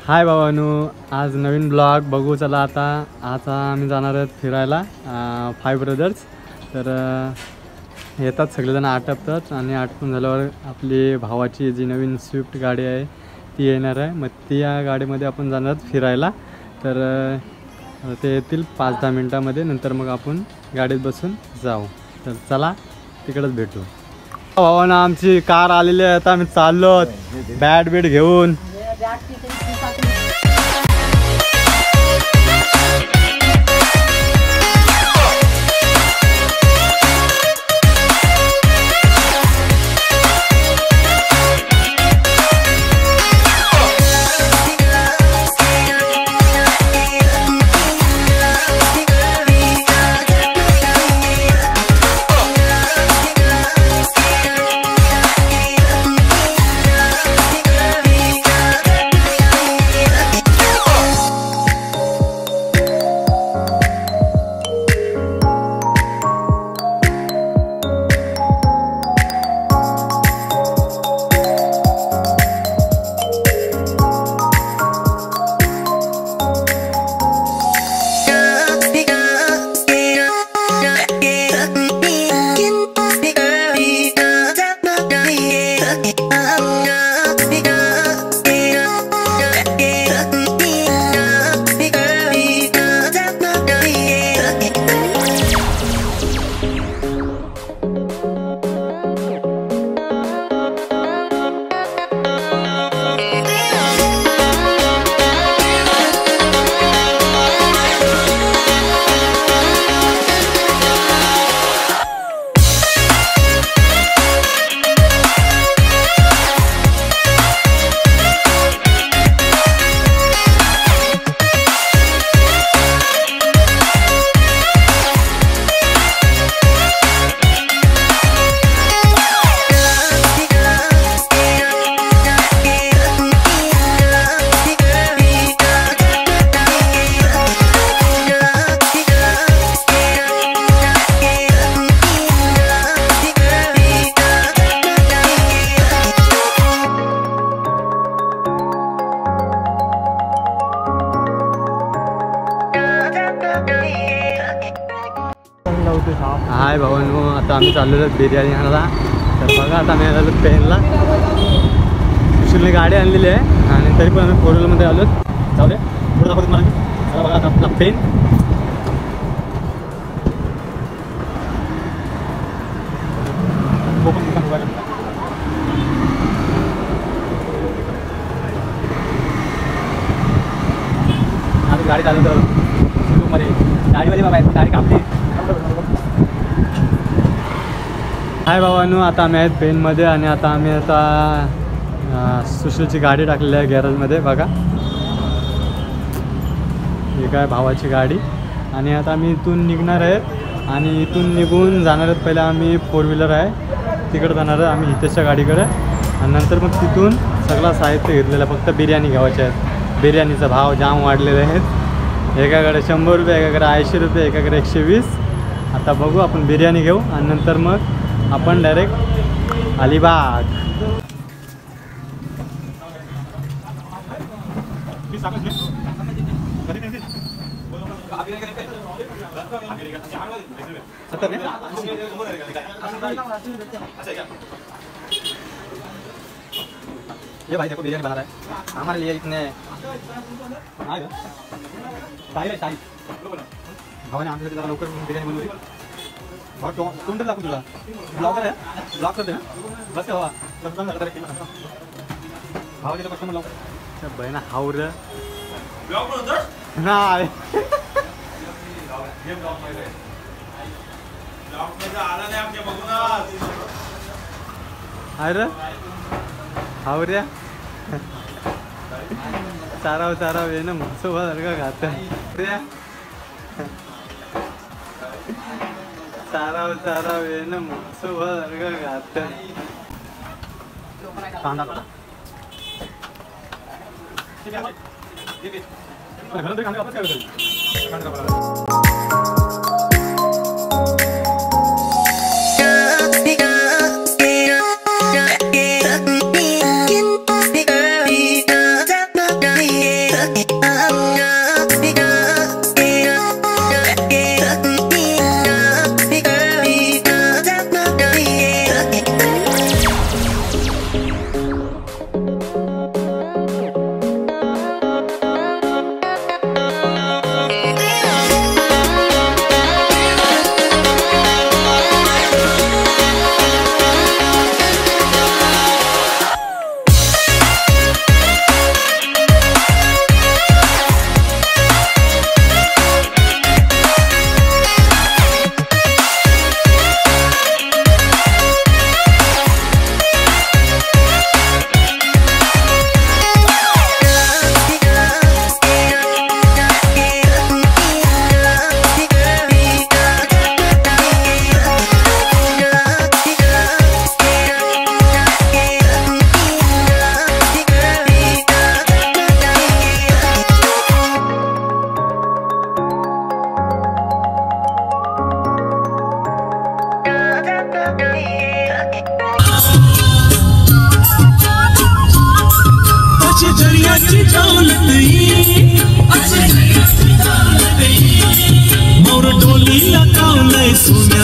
हाय बाबांनो, आज नवीन ब्लॉग बघू चला. आता आम्ही जाणार आहोत फिरायला फाय ब्रदर्स. तर येतात सगळेजण आटपतात आणि आटपून झाल्यावर आपली भावाची जी नवीन स्विफ्ट गाडी आहे ती येणार आहे. मग त्या गाडीमध्ये आपण जाणार फिरायला. तर ते येतील 5-10 मिनटामध्ये. नंतर मग आपण गाडीत बसून जाऊ. तर चला तिकडेच भेटू. भावांनो आमची कार आलेली आहे. आता आम्ही चाललो बॅट बीट घेऊन. हाय भावांनो, आता आम्ही चाललेलो बिर्याणी आणायला. तर बघा आता आम्ही आलेलो पेनला. सुशीलने गाडी आणलेली आहे आणि तरी पण आम्ही 4 व्हीलरमध्ये आलो. जाऊ दे पुढे दाखवतो मला. चला बघा आता आपला पेन. आता गाडी चालू तर मध्ये गाडीमध्ये बाबा गाडी कापली. हाय बाबांनो, आता आम्ही आहेत पेनमध्ये आणि आता आम्ही सुशीलची गाडी टाकलेली आहे गॅरेजमध्ये. बघा ही काय भावाची गाडी. आणि आता आम्ही इथून निघणार आहेत आणि इथून निघून जाणार आहेत. पहिला आम्ही 4 व्हीलर आहे तिकडे जाणार आहे आम्ही हितेशच्या गाडीकडे. आणि नंतर मग तिथून सगळं साहित्य घेतलेलं. फक्त बिर्याणी घ्यायचे आहेत. बिर्याणीचा भाव जाम वाढलेले आहेत. एकाकडे 100 रुपये, एकाकडे 80 रुपये, एकाकडे 120. आता बघू आपण बिर्याणी घेऊ आणि नंतर मग आपण डायरेक्ट अलिबाग. ये भाई देखो बिरयानी बना रहा है हमारे लिए. इतने भावाने आमच्यासाठी जरा लवकर बिर्याणी बनवली. कोणतं दाखवू तुला? ब्लॉगर आहे, ब्लॉग करते ना. बस का भावाचे कस्टमर लावू बहिणा हावर नाही. अरे हावऱ्या चाराव ये ना सोबत का खात चाराव ये ना सोबत का खात. कांदा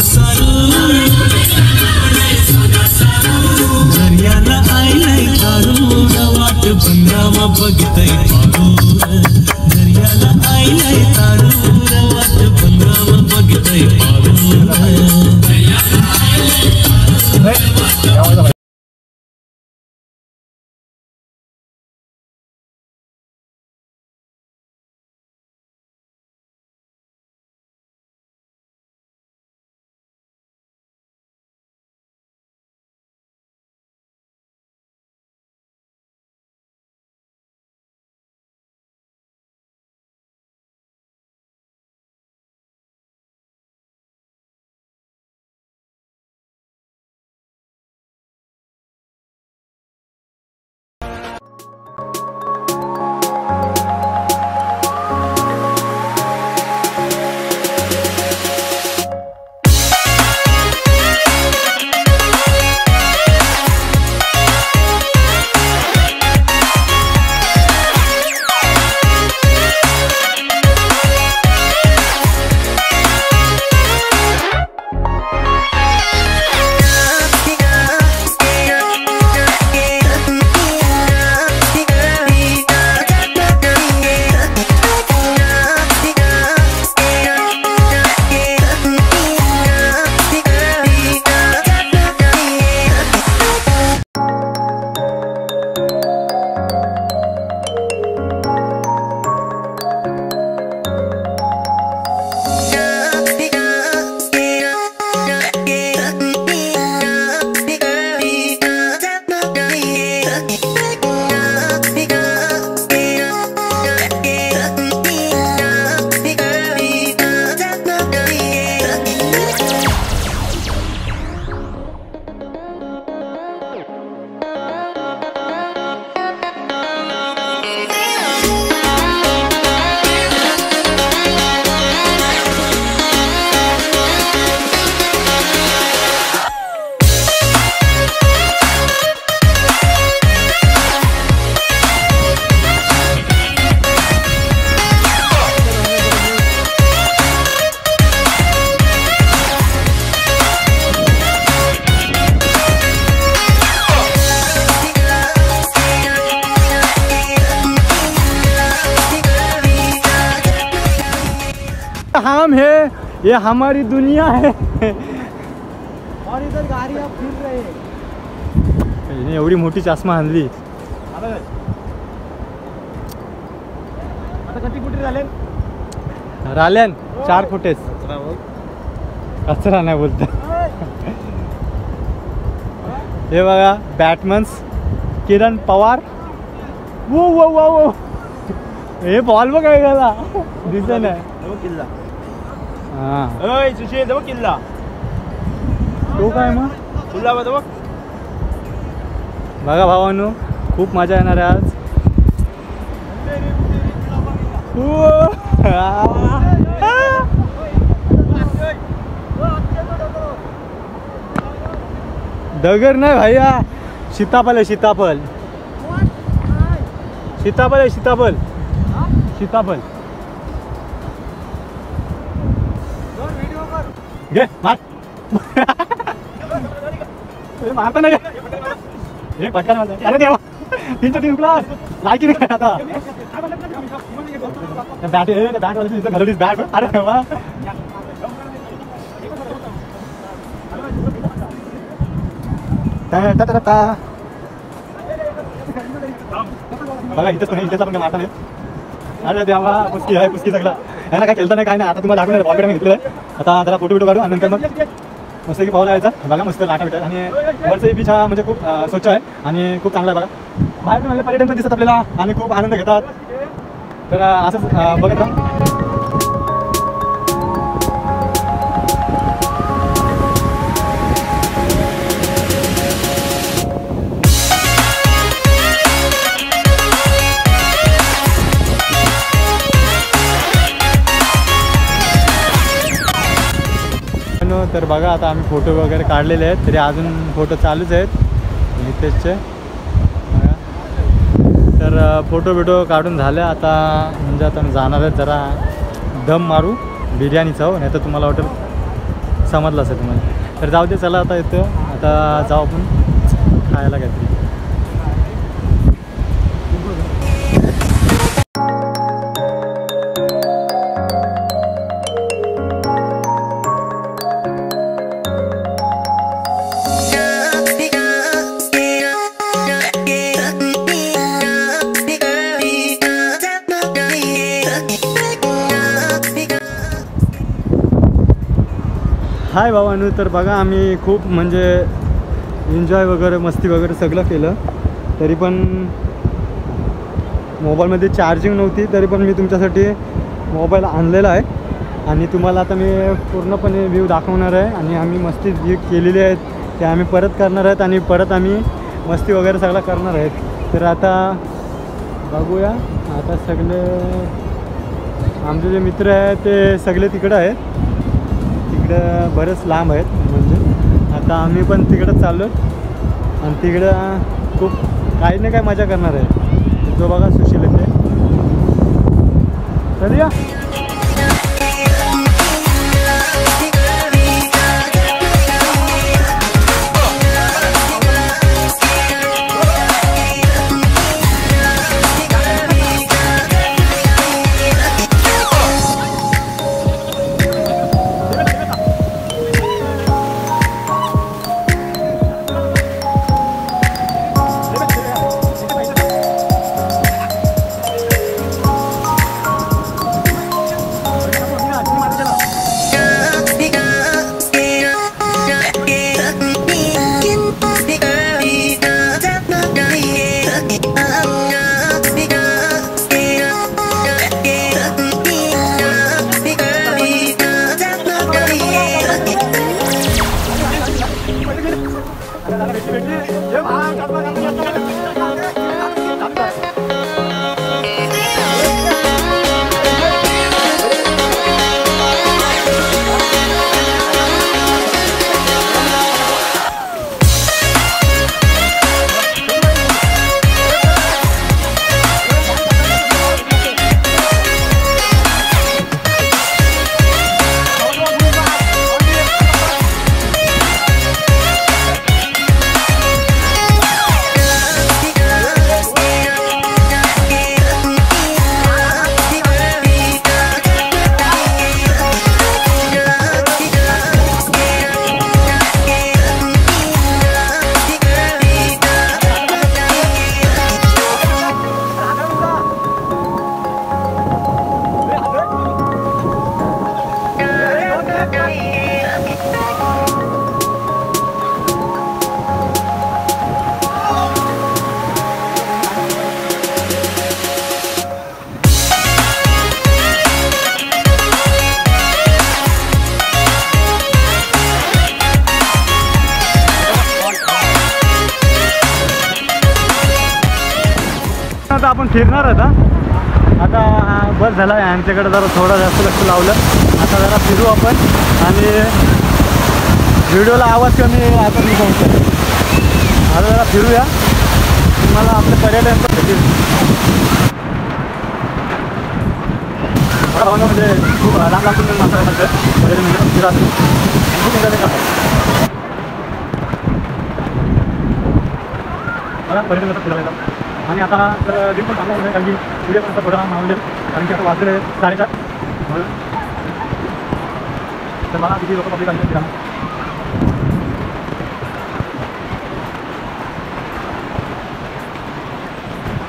सोना सारू दर्याला आईलाय तारून वाट बंधावा बघतय पारून दर्याला आईलाय तारून वाट बंधावा बघतय पारून हम है, ये हमारी दुनिया है और इधर गाड़ियाँ फिर रहे हैं। एवढी मोठी चष्मा आणली आता किती फुटे राल्यान 4 फुटेच कचरा नाही बोलत हे बघा बॅटमन्स किरण पवार वो वो वो वो हे बॉल बघ काय गेला दिसत नाही किल्ला हां सुशील बघ किल्ला तो काय मग किल्ला बघ बघा भावांनो खूप मजा येणार आहे आज दगर नाही भैया सीताफळ आहे सीताफळ सीताफळ आहे सीताफळ सीताफळ घे मार मारता नाही हे पटकन मारता अरे देवा 3 क्लास लायकी नाही आता बॅट बॅट वाली घालवलीस बॅट अरे देवा बघा इथंच नाही इथेच आपण मारता नाही अरे देवा पुस्की आहे पुस्की सगळं है ना काय केलं नाही काय नाही आता तुम्हाला दाखवणार बॉल बॅट घेतलेलं आहे आता जरा फोटो बिटो काढू आणि नंतर मग मस्त की पावला यायचा बघा मस्त लाटा भेटत आणि वरचं बीच हा म्हणजे खूप स्वच्छ आहे आणि खूप चांगला आहे बघा बाहेर पण पर्यटन पण दिसत आपल्याला आणि खूप आनंद घेतात तर असंच बघत राहा तर बघा आता आम्ही फोटो वगैरे काढलेले आहेत तरी अजून फोटो चालूच आहेत नितेशचे बघा तर फोटो बिटो काढून झाले आता म्हणजे आता जाणार आहेत जरा दम मारू बिर्याणी चव नाही तर तुम्हाला वाटेल समजलं असेल तुम्हाला. तर जाऊ दे, चला आता येतो, आता जाऊ आपण खायला काहीतरी. हाय भावानू, तर बघा आम्ही खूप म्हणजे एन्जॉय वगैरे मस्ती वगैरे सगळं केलं, तरी पण मोबाईलमध्ये चार्जिंग नव्हती, तरी पण मी तुमच्यासाठी मोबाईल आणलेला आहे आणि तुम्हाला आता मी पूर्णपणे व्ह्यू दाखवणार आहे. आणि आम्ही मस्ती जी केलेली आहेत ते आम्ही परत करणार आहेत आणि परत आम्ही मस्ती वगैरे सगळं करणार आहेत. तर आता बघूया, आता सगळे आमचे जे मित्र आहेत ते सगळे तिकडं आहेत, तिकडं बरेच लांब आहेत. म्हणजे आता आम्ही पण तिकडंच चाललो आणि तिकडं खूप काही ना काही मजा करणार आहे. जो बघा सुशील येते, चल या. आता आपण फिरणार आता बस झाला आहे, आमच्याकडे जरा थोडं जास्त लक्ष लावलं. आता जरा फिरू आपण आणि व्हिडिओला आवाज कमी आता मी सांगतो. आता जरा फिरूया, तुम्हाला आपलं पर्यटन पण भेटेल. म्हणजे खूप लांब लांबून माणसं पर्यटन म्हणजे फिरा खूप एन्जॉय करतात. मला पर्यटन कसं फिरायला आणि आता तर दिन पण चांगला होणार, कारण की उद्यापर्यंत थोडा मावले, कारण की आता वाजले 4:30. तर मला किती लोक पब्लिक आले फिरा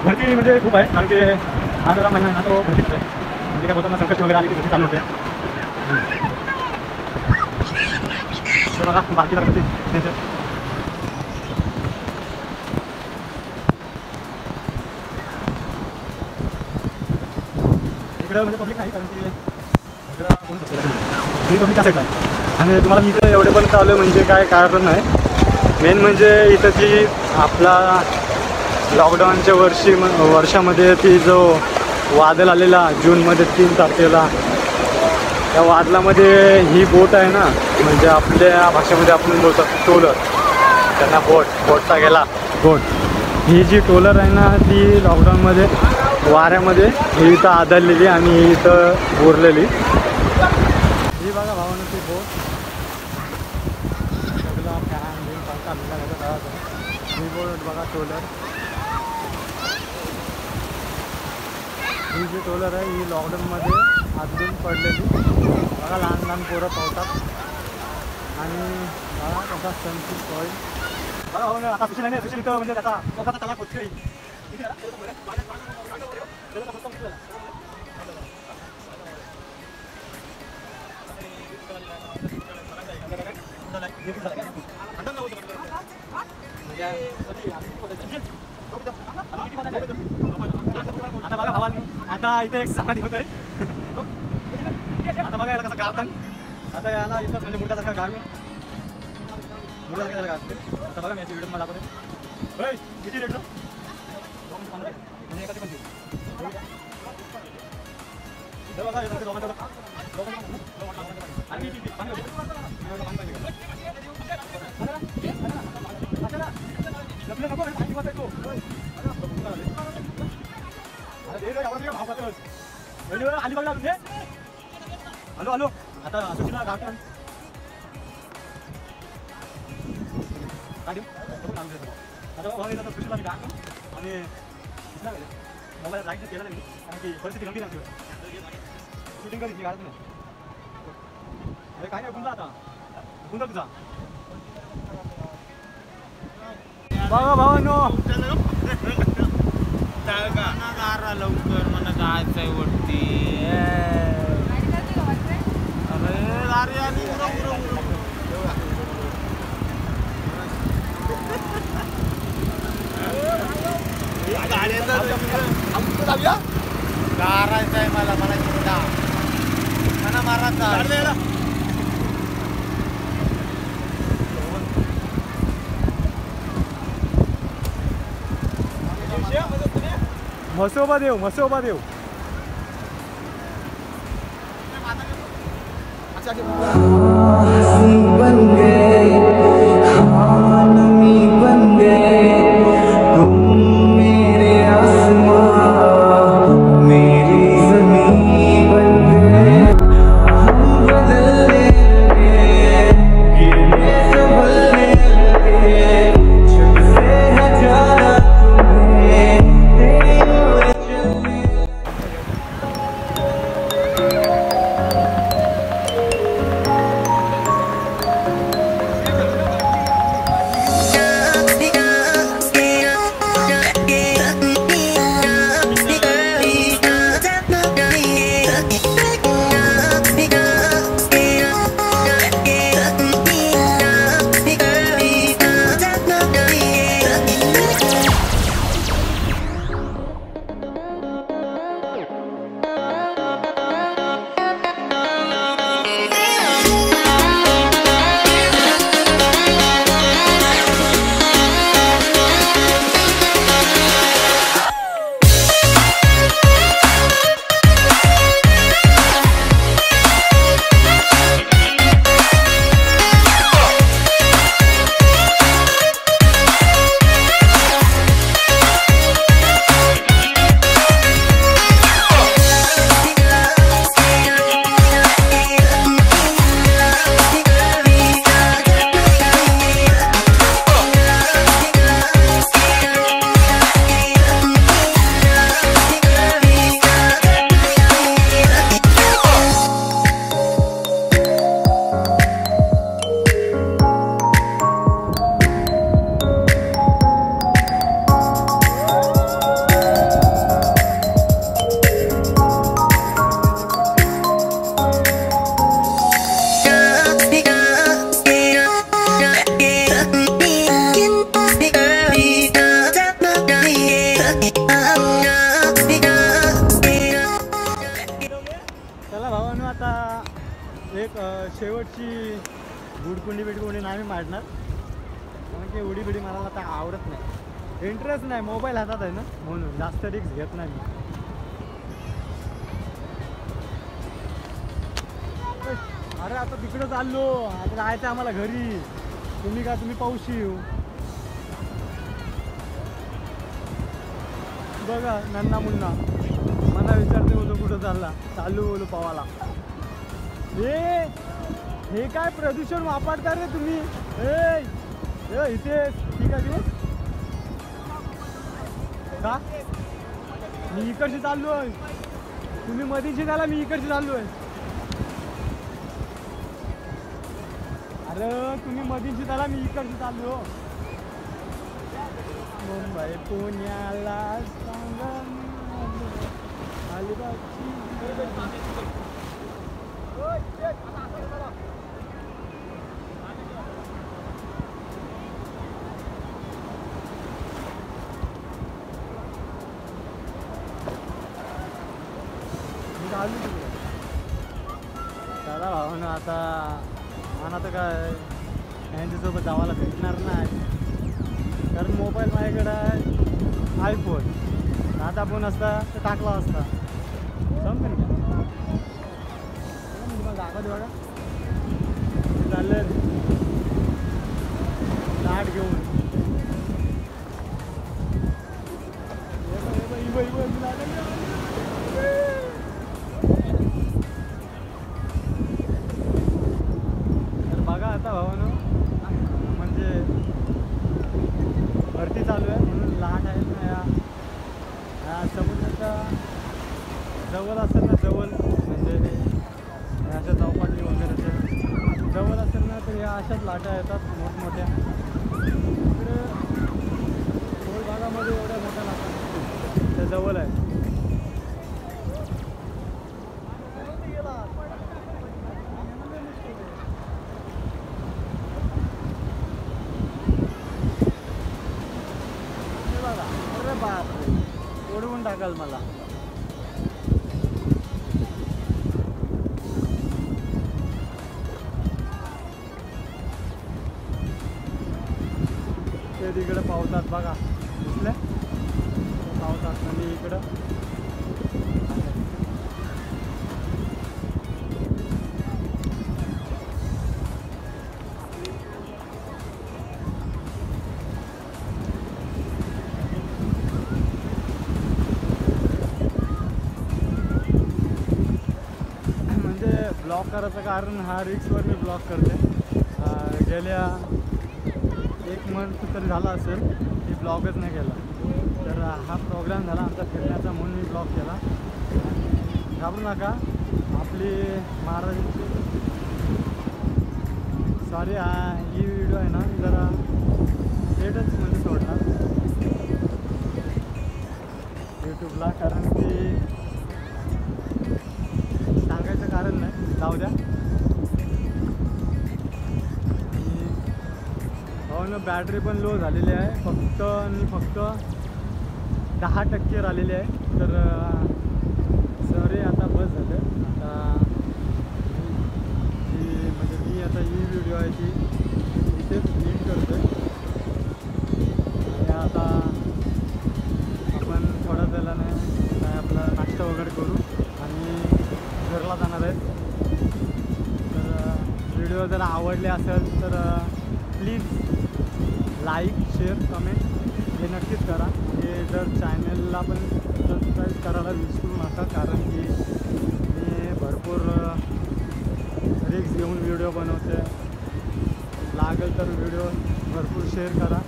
भरती म्हणजे खूप आहे, कारण की हा जरा महिना ना तो भरतीच आहे. म्हणजे काय बोलताना संकट वगैरे आली की भरती चालू होते. तर बघा बाकीला भरती इकडं म्हणजे पब्लिक नाही, कारण की पब्लिक त्या साईडला आहे. आणि तुम्हाला मी इथं एवढेपर्यंत आलो म्हणजे काय कारण नाही, मेन म्हणजे इथं जी आपला लॉकडाऊनच्या वर्षामध्ये ती जो वादळ आलेला जूनमध्ये 3 तारखेला, त्या वादळामध्ये ही बोट आहे ना, म्हणजे आपल्या भाषेमध्ये आपण बोलतो टोलर, त्यांना बोटचा गेला बोट. ही जी टोलर आहे ना ती लॉकडाऊनमध्ये वाऱ्यामध्ये ही इथं आदळलेली आणि इथं उरलेली. ही बघा भावानं ती बोट बोट बघा ट्रोलर. ही जी ट्रोलर आहे ही लॉकडाऊनमध्ये आदलून पडलेली. बघा लहान लहान पोरं पावतात आणि बघा कसा सनसेट पॉईंट. बघा हो ना आता सुशील आहे, सुशील इथं म्हणजे त्याचा स्वतःचा तलाक होतोय. आता बघा भावांनी आता इथे एक समाधी होत आहे. आता बघा याला कसं गावतात. आता याला इथं म्हणजे मुलासारखा गाव मुलासारखा गाव. आता बघा मी याची व्हिडिओ मला दाखवते. किती रेट म्हणजे एखादी आली बघा म्हणजे. हॅलो हॅलो आता सुशीला घाट आता सुशीला घाट आणि मोबाईल लाईट केला नाही कारण की परिस्थिती गंभीर आहे. शूटिंग करायची गाडत नाही. अरे काय नाही गुंजा आता गुंजा तुझा बघा भावांनो. लवकर मला जायचंय वरती. अरे आणि गारायचंय मला मला चिंता मला मारायचा. म्हसोबा देव म्हसोबा देव. एक शेवटची बुडकुंडी बिडकुंडी नाही मारणार कारण की उडी बिडी मारायला आता आवडत नाही. इंटरेस्ट नाही, मोबाईल हातात आहे ना म्हणून जास्त रिस्क घेत नाही मी. अरे आता तिकडं चाललो, आता जायचं आम्हाला घरी. तुम्ही पाऊशी येऊ बघा. नन्ना मुन्ना मला विचारते बोलू कुठं चालला, चालू बोलू पवाला. हे काय प्रदूषण वापरता रे तुम्ही. इथे ठीक आहे का मी इकडची चाललो आहे, तुम्ही मधीची झाला, मी इकडची चाललो आहे. अरे तुम्ही मधीची झाला, मी इकडची चाललो. मुंबई पुण्याला सांगा अलिबागची. चला भाऊ ना, आता मला तर काय यांच्यासोबत जावायला भेटणार नाही, कारण मोबाईल माझ्याकडे आहे आयफोन. आता फोन असता तर टाकला असता. समजेल का तुम्हाला दाखवते बघा. चाललं लाट घेऊन तर बघा आता भावानो, म्हणजे भरती चालू आहे म्हणून लाट आहेत ना या समुद्राच्या जवळ असेल ना, जवळ म्हणजे अशा चौपाटी वगैरे जवळ असेल ना, तर या अशाच लाटा येतात मोठमोठ्या. इकडे खोल भागामध्ये एवढ्या मोठ्या लाटा त्या जवळ आहे. अरे बापरे, ओढवून टाकाल मला. ते तिकडे पावतात बघा, दिसले पावतात आणि इकडं ब्लॉक करायचं कारण हा रिक्सवर मी ब्लॉक करते. गेल्या 1 मंथ तरी झाला असेल की ब्लॉगच नाही केला. तर हा प्रोग्राम झाला आमचा फिरण्याचा म्हणून मी ब्लॉग केला. घाबरू नका, आपली महाराजांची सॉरी ही व्हिडिओ आहे ना मी जरा लेटच म्हणजे सोडणार यूट्यूबला, कारण की सांगायचं कारण नाही, जाऊ द्या. हो ना, बॅटरी पण लो झालेली आहे, फक्त आणि फक्त 10% राहिलेली आहे. तर सॉरी, आता बस झालं. आता म्हणजे मी आता ही व्हिडिओ आहे ती इथेच एंड करतो आहे. आणि आता आपण थोड्या वेळाने काय आपला नाश्ता वगैरे करू आणि घरला जाणार आहेत. तर व्हिडिओ जर आवडले असेल तर प्लीज लाईक, शेअर, कमेंट हे नक्कीच करा. आणि जर चॅनलला पण सबस्क्राईब करायला विसरू नका, कारण की मी भरपूर रिक्स घेऊन व्हिडिओ बनवते. लागेल तर व्हिडिओ भरपूर शेअर करा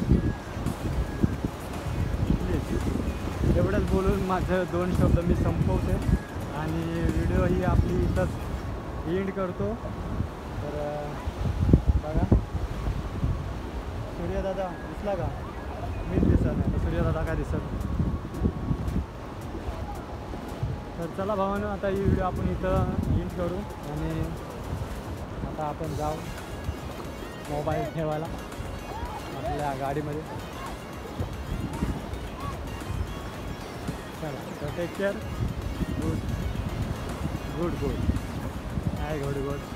प्लीज. एवढंच बोलून माझं 2 शब्द मी संपवते आणि व्हिडिओ ही आपली इथंच एंड करतो. तर बघा, सूर्यदादा दिसला का? मीच दिसत नाही, सूर्यदादा काय दिसत नाही. तर चला भावानं, आता ही व्हिडिओ आपण इथं एंड करू आणि आता आपण जाऊ मोबाईल ठेवायला आपल्या गाडीमध्ये. चला, तर take care. Good good good, काय गुड गुड.